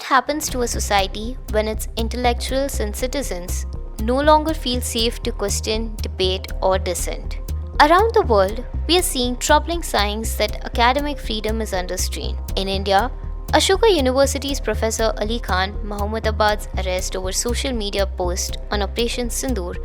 happens to a society when its intellectuals and citizens no longer feel safe to question, debate, or dissent? Around the world, we are seeing troubling signs that academic freedom is under strain. In India, Ashoka University's Professor Ali Khan Mahmudabad's arrest over social media post on Operation Sindoor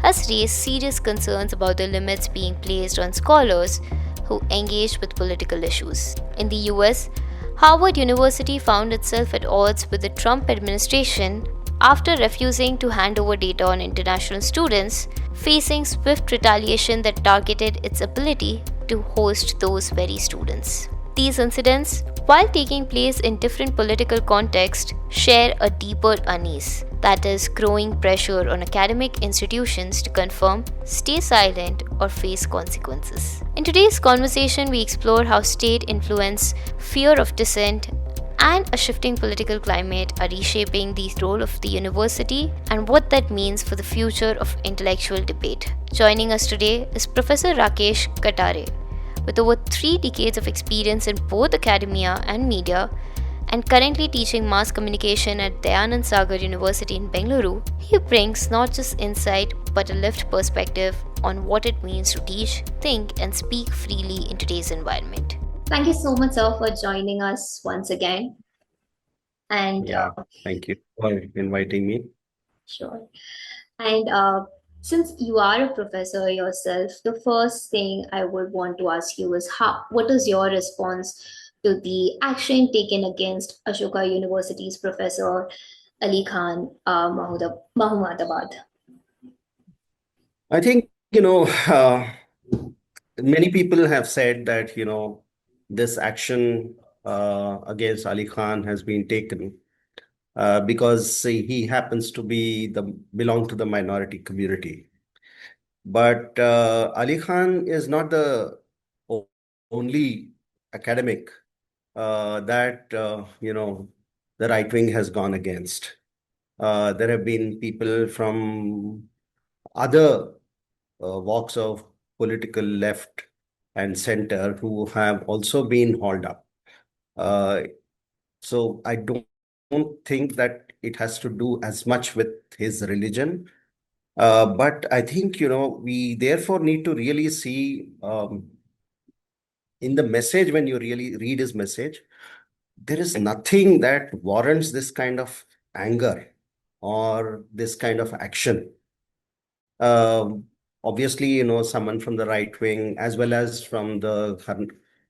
has raised serious concerns about the limits being placed on scholars who engage with political issues. In the US, Harvard University found itself at odds with the Trump administration after refusing to hand over data on international students, facing swift retaliation that targeted its ability to host those very students. These incidents, while taking place in different political contexts, share a deeper unease, that is, growing pressure on academic institutions to conform, stay silent, or face consequences. In today's conversation, we explore how state influence, fear of dissent, and a shifting political climate are reshaping the role of the university and what that means for the future of intellectual debate. Joining us today is Professor Rakesh Katarey. With over 3 decades of experience in both academia and media, and currently teaching mass communication at Dayananda Sagar University in Bengaluru, he brings not just insight but a lived perspective on what it means to teach, think, and speak freely in today's environment. Thank you so much, sir, for joining us once again. And Yeah, thank you for inviting me. sure. And since you are a professor yourself, the first thing I would want to ask you is what is your response to the action taken against Ashoka University's Professor Ali Khan Mahmudabad? I think, many people have said that, this action against Ali Khan has been taken because he happens to belong to the minority community. But Ali Khan is not the only academic that the right wing has gone against. There have been people from other walks of political left and center who have also been hauled up. Uh, so I don't think that it has to do as much with his religion. But I think, we therefore need to really see in the message, when you really read his message, there is nothing that warrants this kind of anger or this kind of action. Um, Obviously, someone from the right wing as well as from the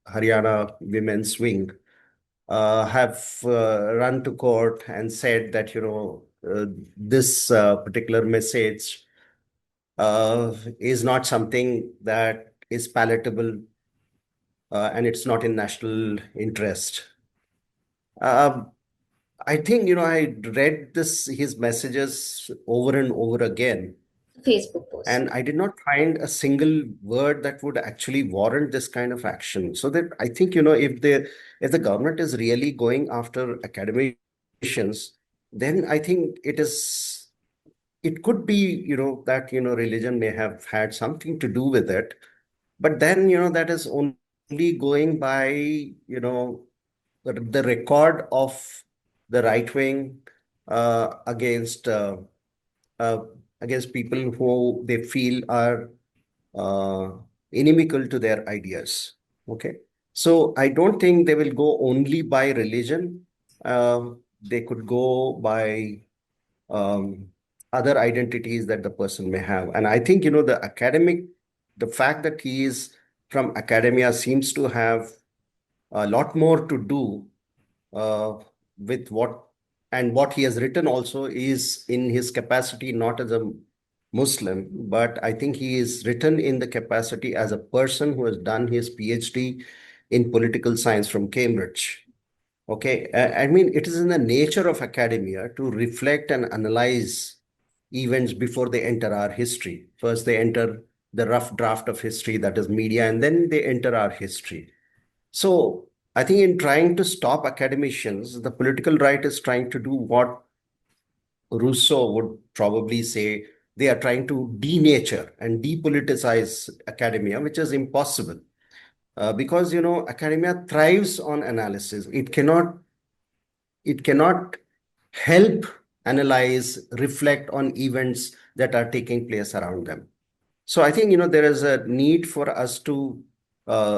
Haryana women's wing have run to court and said that, this particular message is not something that is palatable and it's not in national interest. Um, I think, I read his messages over and over again. Facebook post. And I did not find a single word that would actually warrant this kind of action. So that I think, if the government is really going after academicians, then I think it could be, that, religion may have had something to do with it. But then, that is only going by, the record of the right wing against uh, against people who they feel are uh, inimical to their ideas. Okay. So I don't think they will go only by religion. They could go by um, other identities that the person may have. And I think, the fact that he is from academia seems to have a lot more to do uh, with what he has written also is in his capacity not as a Muslim, but I think he is written in the capacity as a person who has done his PhD in political science from Cambridge. Okay, I mean, it is in the nature of academia to reflect and analyze events before they enter our history. First, they enter the rough draft of history, that is media, and then they enter our history. So I think in trying to stop academicians, the political right is trying to do what Rousseau would probably say. They are trying to denature and depoliticize academia, which is impossible. Because, academia thrives on analysis. It cannot it cannot help analyze, reflect on events that are taking place around them. So I think, there is a need for us to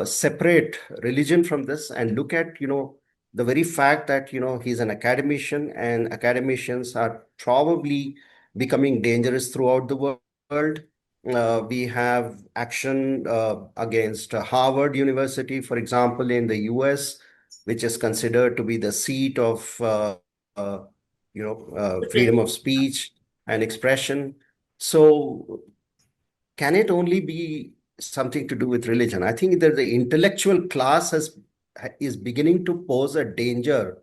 separate religion from this and look at, the very fact that, he's an academician, and academicians are probably becoming dangerous throughout the world. We have action against Harvard University, for example, in the US, which is considered to be the seat of, freedom of speech and expression. So can it only be something to do with religion? I think that the intellectual class is beginning to pose a danger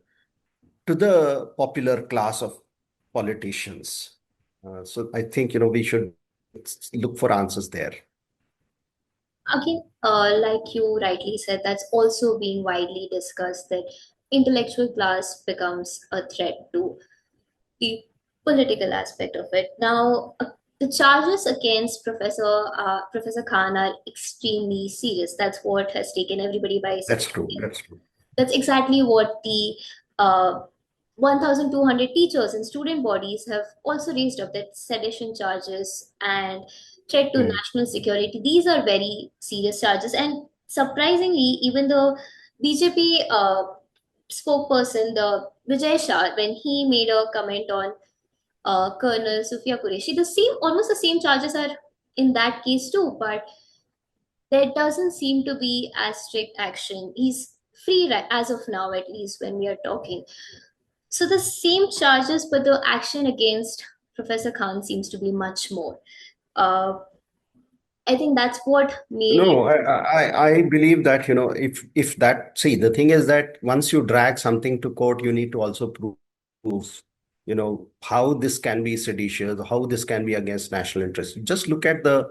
to the popular class of politicians. So I think, we should look for answers there. Again, like you rightly said, that's also being widely discussed that intellectual class becomes a threat to the political aspect of it. Now, the charges against Professor Khan are extremely serious. That's what has taken everybody by That's surprise. true. That's true. That's exactly what the 1,200 teachers and student bodies have also raised up, that sedition charges and threat to Mm. national security. These are very serious charges. And surprisingly, even the BJP spokesperson, the Vijay Shah, when he made a comment on Colonel Sufia Qureshi, almost the same charges are in that case too, but there doesn't seem to be as strict action. He's free right as of now, at least when we are talking. So the same charges, but the action against Professor Khan seems to be much more. Uh, I think that's what made it. No, I believe that, if that, see, the thing is that once you drag something to court, you need to also prove, how this can be seditious, how this can be against national interest. Just look at the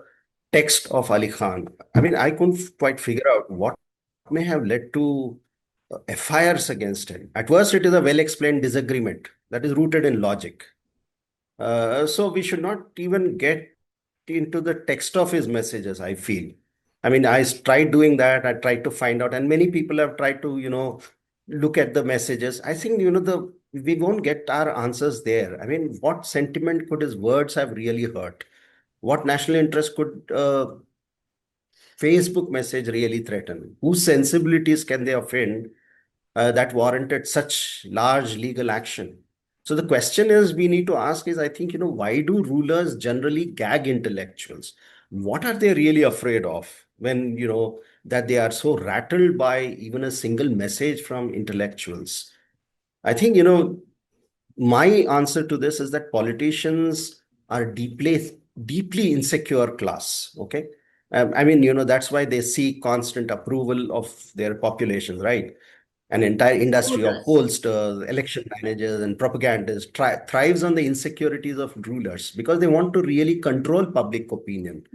text of Ali Khan. I mean, I couldn't quite figure out what may have led to FIRs against him. At worst, it is a well-explained disagreement that is rooted in logic. So we should not even get into the text of his messages, I feel. I mean, tried doing that. I tried to find out, and many people have tried to, look at the messages. I think, we won't get our answers there. I mean, what sentiment could his words have really hurt? What national interest could Facebook message really threaten? Whose sensibilities can they offend that warranted such large legal action? So the question is we need to ask is, I think, why do rulers generally gag intellectuals? What are they really afraid of when, that they are so rattled by even a single message from intellectuals? I think, my answer to this is that politicians are deeply insecure class. Okay. I mean, that's why they seek constant approval of their populations, right? An entire industry of Voters. pollsters, election managers, and propagandists thrives on the insecurities of rulers because they want to really control public opinion.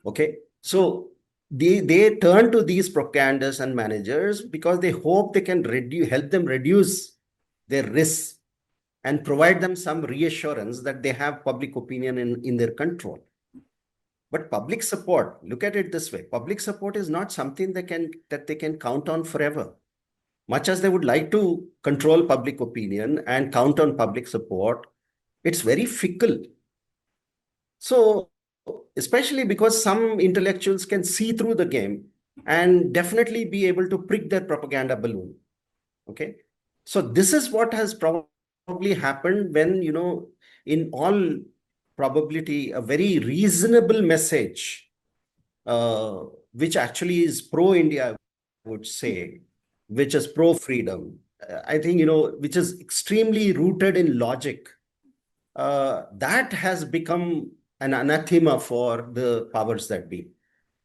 Okay. So they turn to these propagandists and managers because they hope they can help them reduce their risks and provide them some reassurance that they have public opinion in their control. But public support, look at it this way, public support is not something that they can count on forever. Much as they would like to control public opinion and count on public support, it's very fickle. So, especially because some intellectuals can see through the game and definitely be able to prick their propaganda balloon. Okay. So this is what has probably happened when, in all probability, a very reasonable message, uh, which actually is pro-India, I would say, which is pro-freedom, I think, which is extremely rooted in logic, that has become an anathema for the powers that be.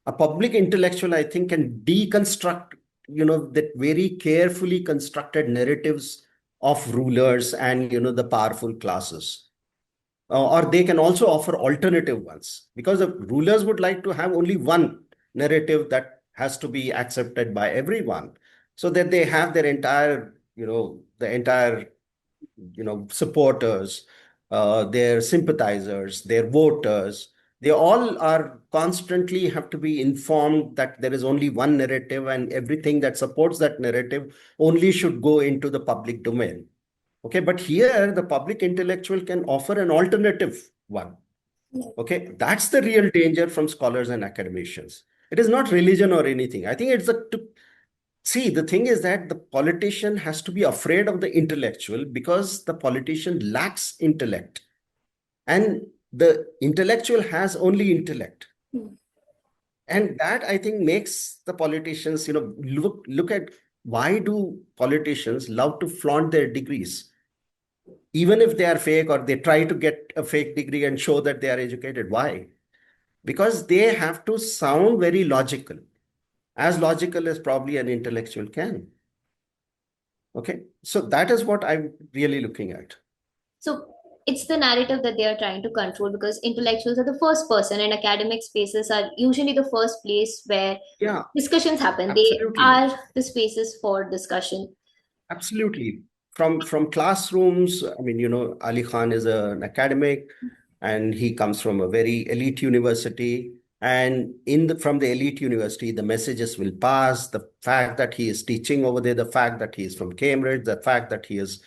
A public intellectual, I think, can deconstruct, that very carefully constructed narratives of rulers and, the powerful classes. Or they can also offer alternative ones because the rulers would like to have only one narrative that has to be accepted by everyone so that they have their entire, the entire, supporters, their sympathizers, their voters, they all are constantly have to be informed that there is only one narrative and everything that supports that narrative only should go into the public domain. Okay, but here the public intellectual can offer an alternative one. Okay, that's the real danger from scholars and academicians. It is not religion or anything. I think it's see, the thing is that the politician has to be afraid of the intellectual because the politician lacks intellect, and the intellectual has only intellect. And that, I think, makes the politicians, look at why do politicians love to flaunt their degrees, even if they are fake, or they try to get a fake degree and show that they are educated. Why? Because they have to sound very as logical as probably an intellectual can. Okay, so that is what I'm really looking at. So it's the narrative that they are trying to control, because intellectuals are the first person and academic spaces are usually the first place where Yeah, discussions happen. They absolutely. are the spaces for discussion. Absolutely. From classrooms, I mean, Ali Khan is an academic, and he comes from a very elite university. And from the elite university, the messages will pass. The fact that he is teaching over there, the fact that he is from Cambridge, the fact that he is,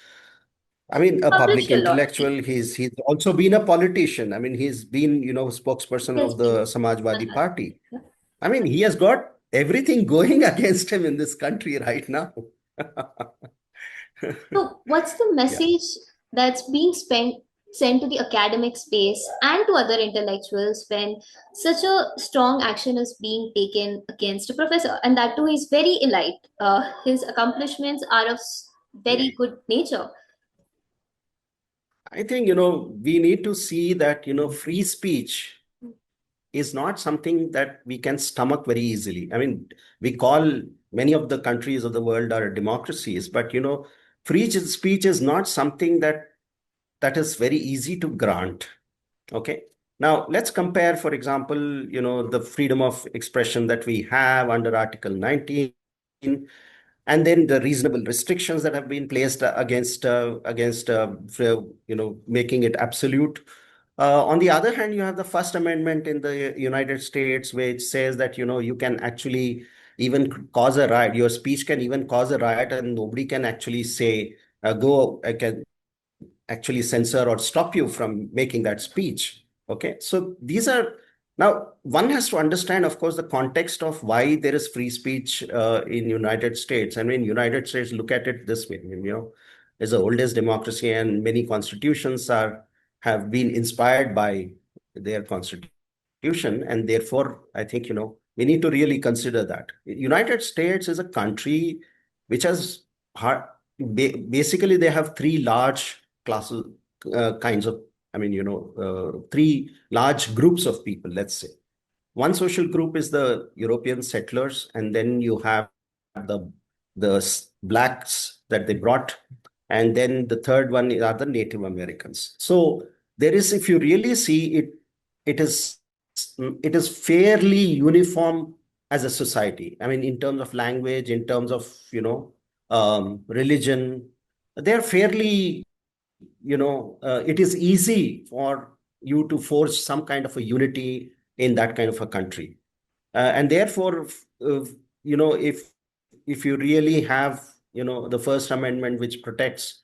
I mean, a public Published a lot. intellectual. He's also been a politician. I mean, he's been, spokesperson Yes, of the Samajwadi fantastic. Party. I mean, he has got everything going against him in this country right now. So, what's the Yeah. message that's being sent to the academic space and to other intellectuals when such a strong action is being taken against a professor? And that too is very elite. His accomplishments are of very good nature. I think, we need to see that, free speech is not something that we can stomach very easily. I mean, we call many of the countries of the world are democracies, but, free speech is not something that is very easy to grant. Okay. Now, let's compare, for example, the freedom of expression that we have under Article 19, and then the reasonable restrictions that have been placed against making it absolute. On the other hand, you have the First Amendment in the United States, which says that you can actually even cause a riot. Your speech can even cause a riot, and nobody can actually say go can actually censor or stop you from making that speech. Okay, so these are, now one has to understand, of course, the context of why there is free speech in United States. I mean, United States, look at it this way. I mean, is the oldest democracy, and many constitutions have been inspired by their constitution, and therefore, I think we need to really consider that. United States is a country which has hard, basically they have three large classes, kinds of, I mean, three large groups of people, let's say. One social group is the European settlers, and then you have the blacks that they brought, and then the third one are the Native Americans. So there is, if you really see it, it is it is fairly uniform as a society. I mean, in terms of language, in terms of religion, they're fairly, it is easy for you to forge some kind of a unity in that kind of a country. And therefore, uh, if you really have, the First Amendment which protects,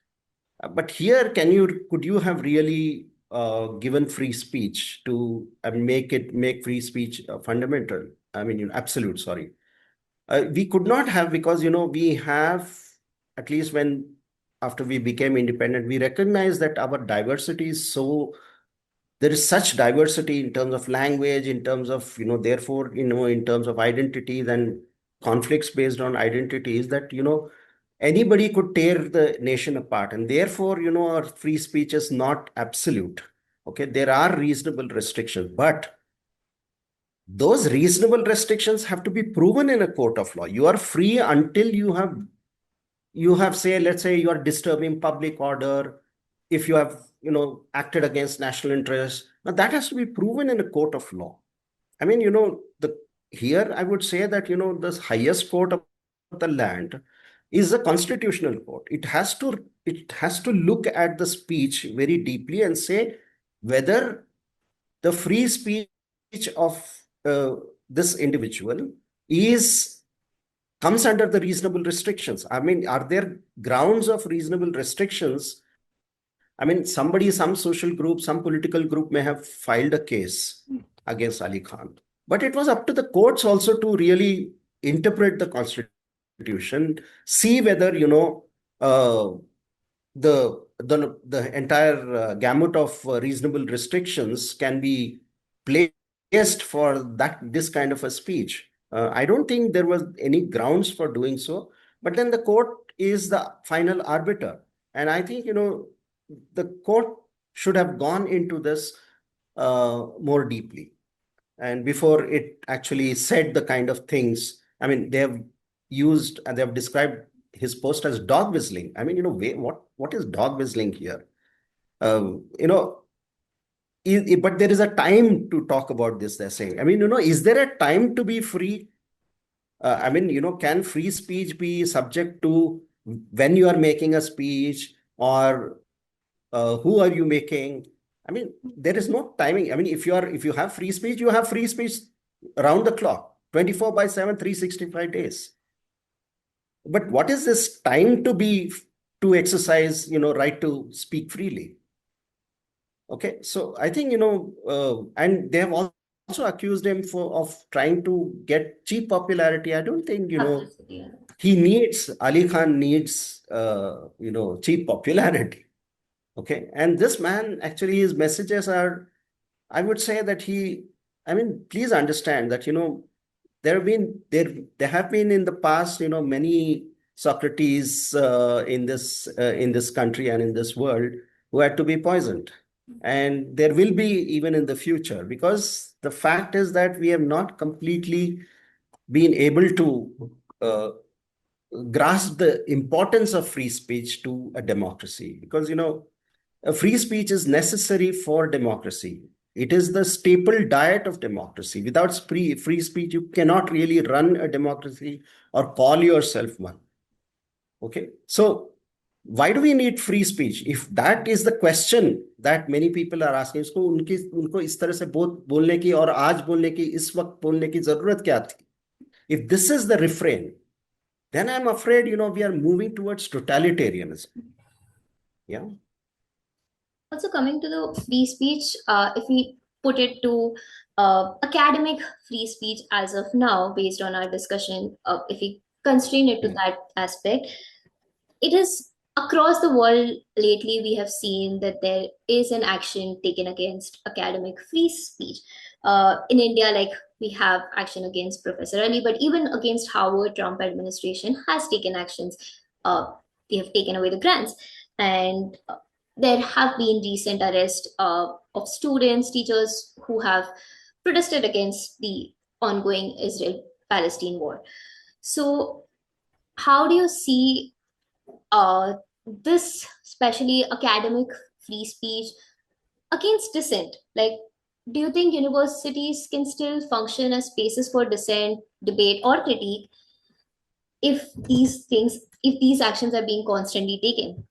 but here, could you have really given free speech to make free speech fundamental? I mean, absolute, sorry. We could not have, because, we have, at least when after we became independent, we recognize that our diversity is so, there is such diversity in terms of language, in terms of, therefore, in terms of identities and conflicts based on identities, that, anybody could tear the nation apart. And therefore, our free speech is not absolute. Okay, there are reasonable restrictions, but those reasonable restrictions have to be proven in a court of law. You are free until you have, say, let's say you are disturbing public order, if you have, acted against national interest. Now that has to be proven in a court of law. I mean, the here I would say that, the highest court of the land is a constitutional court. It has to look at the speech very deeply and say whether the free speech of this individual is comes under the reasonable restrictions. I mean, are there grounds of reasonable restrictions? I mean, somebody, some social group, some political group may have filed a case against Ali Khan. But it was up to the courts also to really interpret the constitution, see whether, uh, the entire gamut of reasonable restrictions can be placed for this kind of a speech. I don't think there was any grounds for doing so, but then the court is the final arbiter, and I think the court should have gone into this more deeply, and before it actually said the kind of things. I mean, they have used and they have described his post as dog whistling. I mean, what is dog whistling here? You know, but there is a time to talk about this, they're saying. I mean, is there a time to be free? I mean, can free speech be subject to when you are making a speech, or who are you making? I mean, there is no timing. I mean, if you have free speech, you have free speech around the clock, 24 by 7, 365 days. But what is this time to exercise, right to speak freely? Okay, so I think, and they have also accused him of trying to get cheap popularity. I don't think, Publicity. Ali Khan needs, cheap popularity. Okay, and this man, actually, his messages are, I would say that I mean, please understand that, there have been in the past, many Socrates in this country and in this world who had to be poisoned. And there will be even in the future, because the fact is that we have not completely been able to grasp the importance of free speech to a democracy, because a free speech is necessary for democracy. It is the staple diet of democracy. Without free speech, you cannot really run a democracy or call yourself one. Okay, so why do we need free speech? If that is the question that many people are asking, उनको इस तरह से बोलने की और आज बोलने की, इस वक्त बोलने की जरूरत क्या थी? If this is the refrain, then I'm afraid, we are moving towards totalitarianism. Yeah. Also, coming to the free speech, if we put it to academic free speech as of now, based on our discussion, if we constrain it to that aspect, it is across the world lately we have seen that there is an action taken against academic free speech. In India, like we have action against Professor Ali, but even against Howard, Trump administration has taken actions. They have taken away the grants, and there have been recent arrests of students, teachers who have protested against the ongoing Israel-Palestine war. So, how do you see this, especially academic free speech against dissent? Like, do you think universities can still function as spaces for dissent, debate, or critique if these actions are being constantly taken?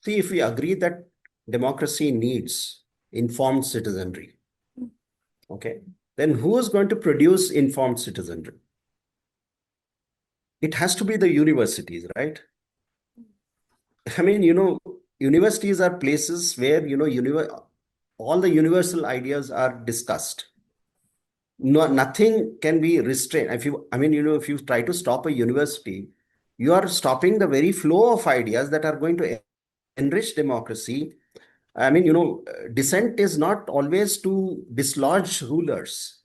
See, if we agree that democracy needs informed citizenry, okay, then who is going to produce informed citizenry? It has to be the universities, right? I mean, universities are places where, all the universal ideas are discussed. No, nothing can be restrained. If you try to stop a university, you are stopping the very flow of ideas that are going to enrich democracy. I mean, dissent is not always to dislodge rulers.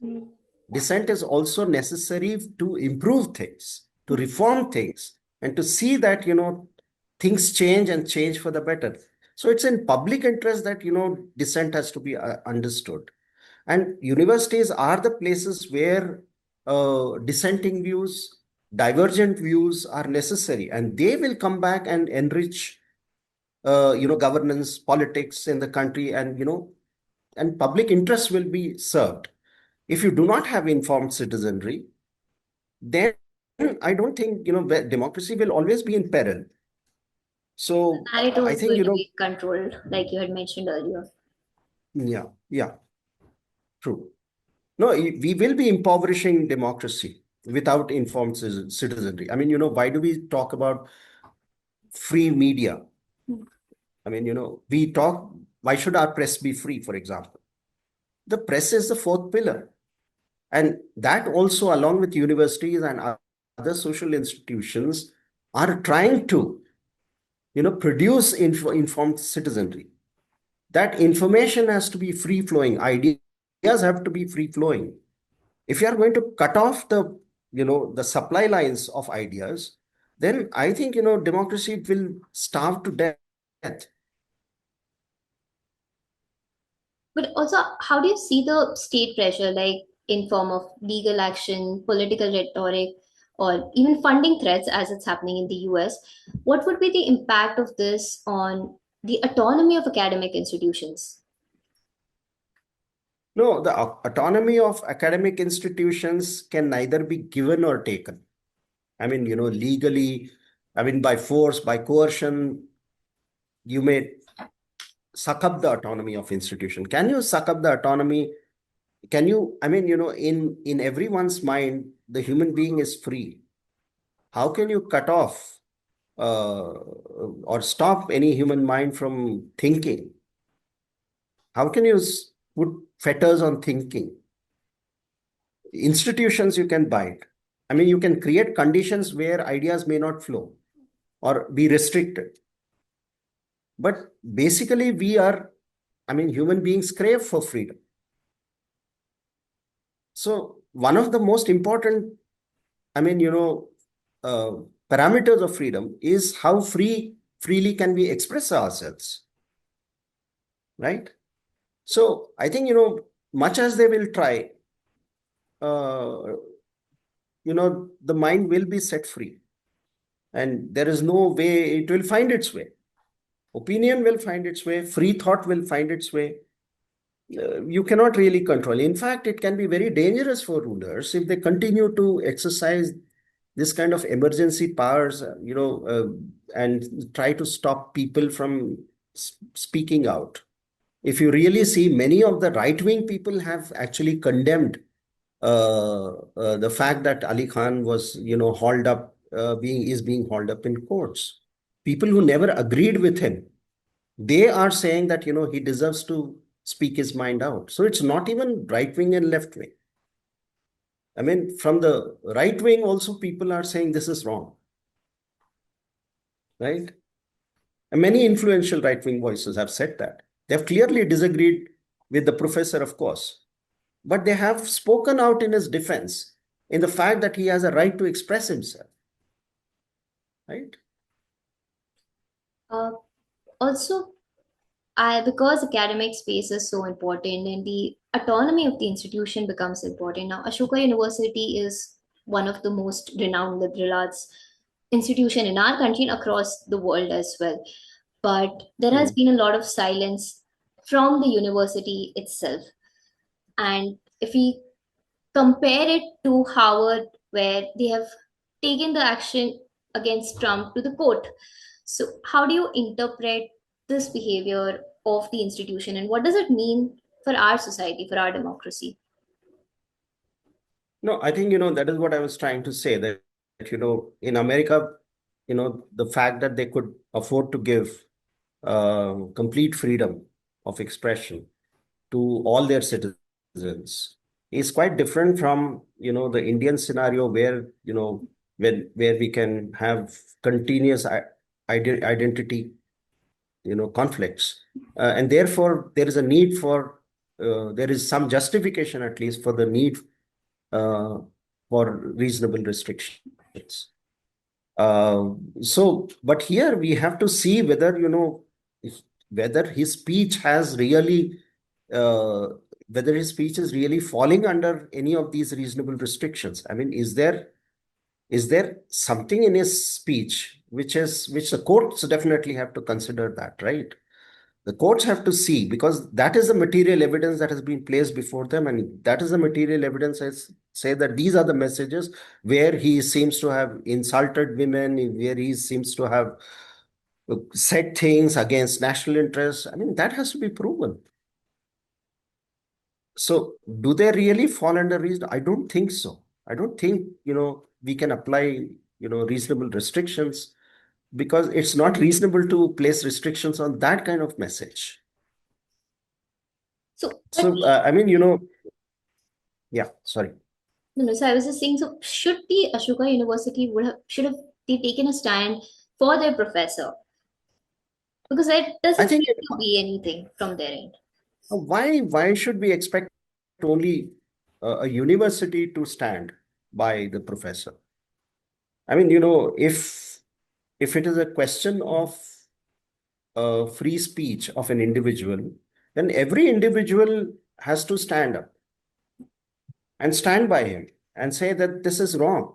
Dissent is also necessary to improve things, to reform things, and to see that, things change and change for the better. So it's in public interest that, dissent has to be understood. And universities are the places where dissenting views, divergent views are necessary, and they will come back and enrich, governance, politics in the country, and, and public interest will be served. If you do not have informed citizenry, then I don't think, democracy will always be in peril. So Narrative I is think, going to be controlled, like you had mentioned earlier. yeah, true. No, we will be impoverishing democracy. without informed citizenry. I mean, why do we talk about free media? I mean, we talk, why should our press be free, for example? The press is the fourth pillar. And that also, along with universities and other social institutions, are trying to, produce informed citizenry. That information has to be free flowing. Ideas have to be free flowing. If you are going to cut off the supply lines of ideas, then I think, democracy will starve to death. But also, how do you see the state pressure, like in form of legal action, political rhetoric, or even funding threats, as it's happening in the US? What would be the impact of this on the autonomy of academic institutions? No, the autonomy of academic institutions can neither be given or taken. I mean, legally, I mean, by force, by coercion, you may suck up the autonomy of institution. Can you suck up the autonomy? Can you, I mean, in everyone's mind, the human being is free. How can you cut off or stop any human mind from thinking? How can you put fetters on thinking? Institutions you can bind. I mean, you can create conditions where ideas may not flow or be restricted. But basically, human beings crave for freedom. So one of the most important, I mean, uh, parameters of freedom is how freely can we express ourselves, right? So I think, much as they will try, uh, the mind will be set free, and there is no way it will find its way. Opinion will find its way, free thought will find its way. You cannot really control. In fact, it can be very dangerous for rulers if they continue to exercise this kind of emergency powers, and try to stop people from speaking out. If you really see, many of the right-wing people have actually condemned the fact that Ali Khan was, hauled up, being hauled up in courts. People who never agreed with him, they are saying that, he deserves to speak his mind out. So it's not even right wing and left wing. I mean, from the right wing also, people are saying this is wrong, right? And many influential right wing voices have said that. They have clearly disagreed with the professor, of course, but they have spoken out in his defense in the fact that he has a right to express himself, right? Uh, Also, because academic space is so important and the autonomy of the institution becomes important. Now, Ashoka University is one of the most renowned liberal arts institution in our country and across the world as well. But there has Mm. been a lot of silence from the university itself. And if we compare it to Harvard, where they have taken the action against Trump to the court. So, how do you interpret this behavior of the institution, and what does it mean for our society, for our democracy? No, I think, that is what I was trying to say, that, in America, the fact that they could afford to give complete freedom of expression to all their citizens is quite different from, the Indian scenario where, where we can have continuous identity, conflicts. And therefore, there is a need for, there is some justification, at least, for the need uh, for reasonable restrictions. But here we have to see whether, whether his speech has really, uh, whether his speech is really falling under any of these reasonable restrictions. I mean, is there something in his speech which the courts definitely have to consider that, right? The courts have to see, because that is the material evidence that has been placed before them, and that is the material evidence as say that these are the messages where he seems to have insulted women, where he seems to have said things against national interests. I mean, that has to be proven. So, do they really fall under reason? I don't think so. I don't think, we can apply, reasonable restrictions, because it's not reasonable to place restrictions on that kind of message. So, but So, yeah, sorry. no, no. So I was just saying. So should the Ashoka University would have should have they taken a stand for their professor, because it I doesn't think seem to be anything from their end. why should we expect only a university to stand by the professor? I mean, if it is a question of free speech of an individual, then every individual has to stand up and stand by him and say that this is wrong,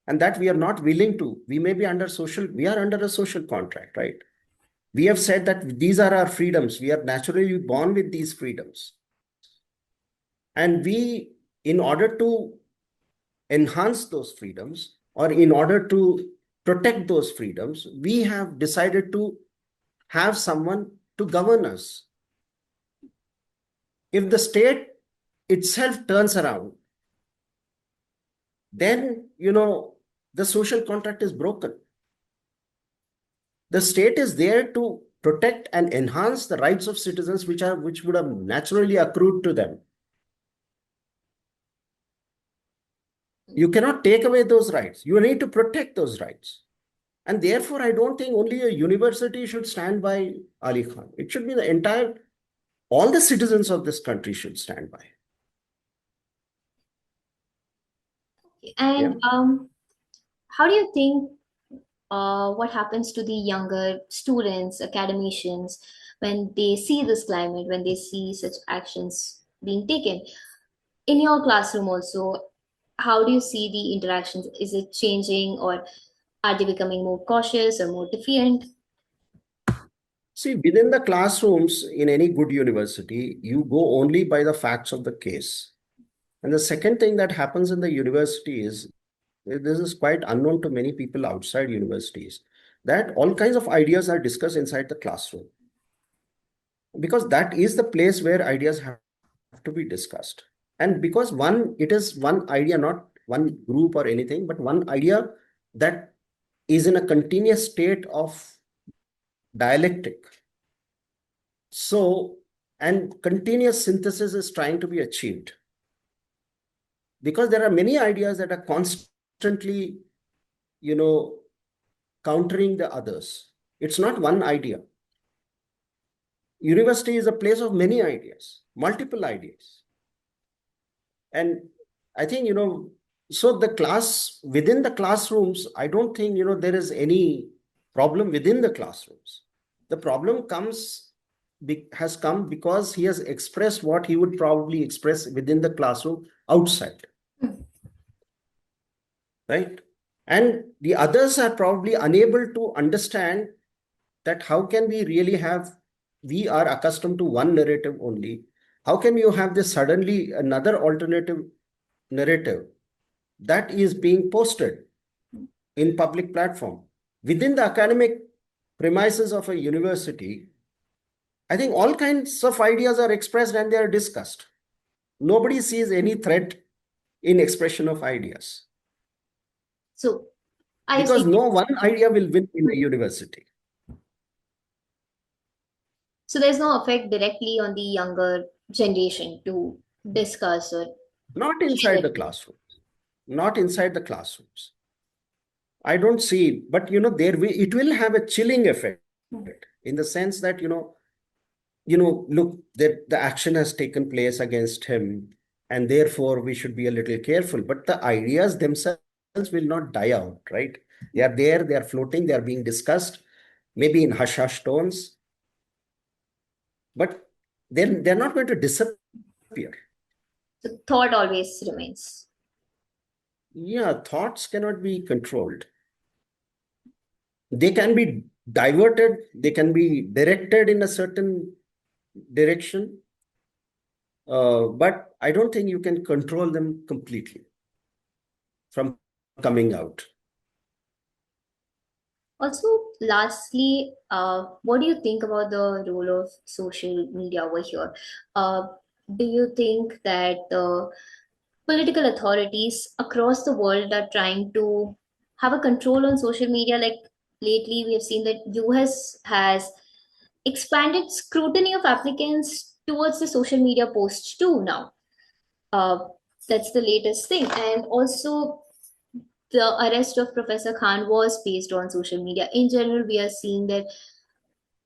and that we are not willing to. We are under a social contract, right? We have said that these are our freedoms. We are naturally born with these freedoms. And we, in order to enhance those freedoms, or in order to protect those freedoms, we have decided to have someone to govern us. If the state itself turns around, then, the social contract is broken. The state is there to protect and enhance the rights of citizens, which would have naturally accrued to them. You cannot take away those rights. You need to protect those rights. And therefore, I don't think only a university should stand by Ali Khan. It should be all the citizens of this country should stand by. Yeah. And how do you think what happens to the younger students, academicians, when they see this climate, when they see such actions being taken? In your classroom also, how do you see the interactions? Is it changing, or are they becoming more cautious or more defiant? See, within the classrooms in any good university, you go only by the facts of the case. And the second thing that happens in the university is, this is quite unknown to many people outside universities, that all kinds of ideas are discussed inside the classroom, because that is the place where ideas have to be discussed. And because it is one idea, not one group or anything, but one idea that is in a continuous state of dialectic. So, and continuous synthesis is trying to be achieved, because there are many ideas that are constantly, you know, countering the others. It's not one idea. University is a place of many ideas, multiple ideas. And I think, so within the classrooms, I don't think, there is any problem within the classrooms. The problem has come because he has expressed what he would probably express within the classroom outside, right? And the others are probably unable to understand that how can we are accustomed to one narrative only. How can you have this suddenly another alternative narrative that is being posted in public platform? Within the academic premises of a university, I think all kinds of ideas are expressed and they are discussed. Nobody sees any threat in expression of ideas, So I because see. no one idea will win in a university. So there's no effect directly on the younger generation to discuss or Not share inside their the views. classroom. Not inside the classrooms. I don't see, but it will have a chilling effect, in the sense that, look, that the action has taken place against him, and therefore we should be a little careful. But the ideas themselves will not die out, right? They are there, they are floating, they are being discussed, maybe in hush hush tones, but they're not going to disappear. So thought always remains. Yeah, thoughts cannot be controlled. They can be diverted, they can be directed in a certain direction, but I don't think you can control them completely from coming out. Also, lastly, what do you think about the role of social media over here? Uh, do you think that the political authorities across the world are trying to have a control on social media. Like lately, we have seen that US has expanded scrutiny of applicants towards the social media posts too now. Uh, that's the latest thing. And also, the arrest of Professor Khan was based on social media. In general, we are seeing that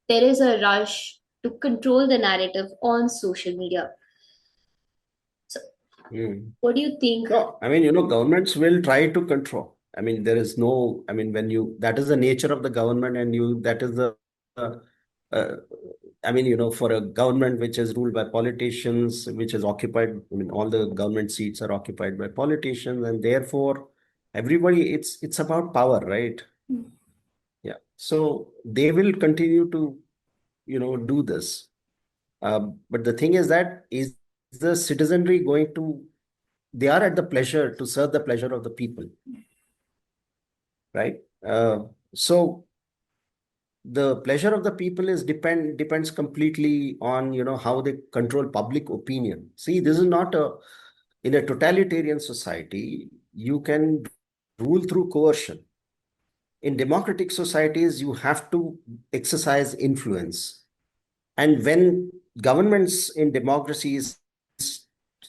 there is a rush to control the narrative on social media. So, what do you think? No, I mean, governments will try to control. I mean, there is no, I mean, when you, that is the nature of the government, and that is uh, uh, I mean, for a government which is ruled by politicians, which is occupied, I mean, all the government seats are occupied by politicians, and therefore everybody, it's about power, right? Yeah. So they will continue to, do this. But the thing is that is the citizenry going to, they are at the pleasure to serve the pleasure of the people, right? So the pleasure of the people depends completely on how they control public opinion. See, this is not a in a totalitarian society you can rule through coercion. In democratic societies you have to exercise influence, and when governments in democracies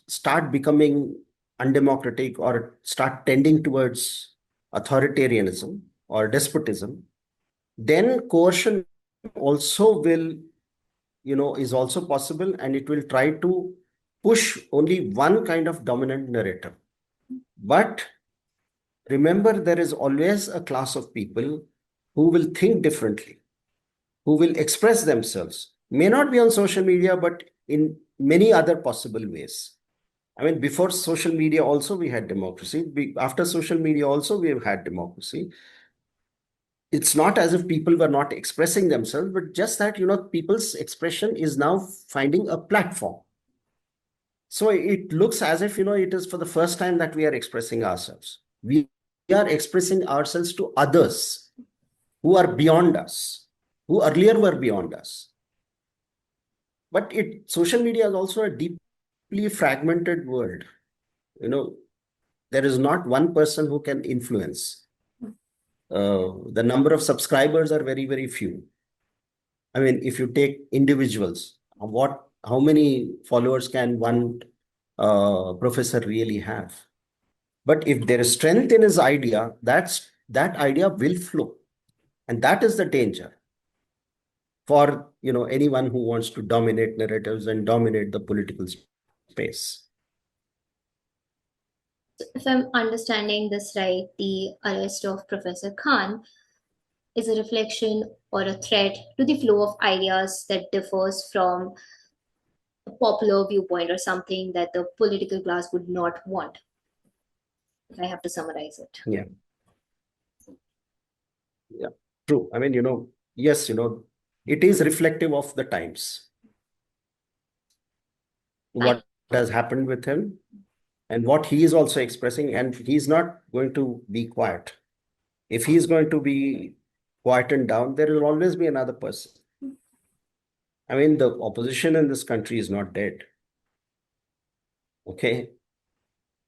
start becoming undemocratic or start tending towards authoritarianism or despotism, then coercion also will, is also possible, and it will try to push only one kind of dominant narrative. But remember, there is always a class of people who will think differently, who will express themselves, may not be on social media, but in many other possible ways. I mean, before social media also we had democracy. After social media also we have had democracy. It's not as if people were not expressing themselves, but just that, people's expression is now finding a platform. So it looks as if, it is for the first time that we are expressing ourselves. We are expressing ourselves to others who are beyond us, who earlier were beyond us. But social media is also a deeply fragmented world. There is not one person who can influence. The number of subscribers are very, very few. I mean, if you take individuals, how many followers can one professor really have? But if there is strength in his idea, that idea will flow, and that is the danger for anyone who wants to dominate narratives and dominate the political space. If I'm understanding this right, the arrest of Professor Khan is a reflection or a threat to the flow of ideas that differs from a popular viewpoint or something that the political class would not want, if I have to summarize it. Yeah. Yeah, true. I mean, yes, it is reflective of the times. What has happened with him and what he is also expressing, and he's not going to be quiet. If he's going to be quietened down, there will always be another person. I mean, the opposition in this country is not dead. Okay.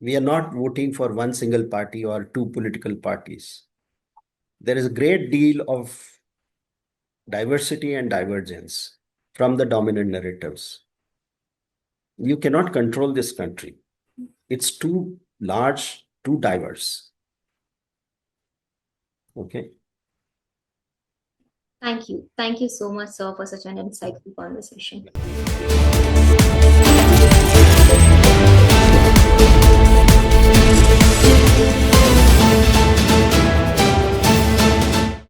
We are not voting for one single party or two political parties. There is a great deal of diversity and divergence from the dominant narratives. You cannot control this country. It's too large, too diverse. Okay. Thank you. Thank you so much, sir, for such an insightful conversation.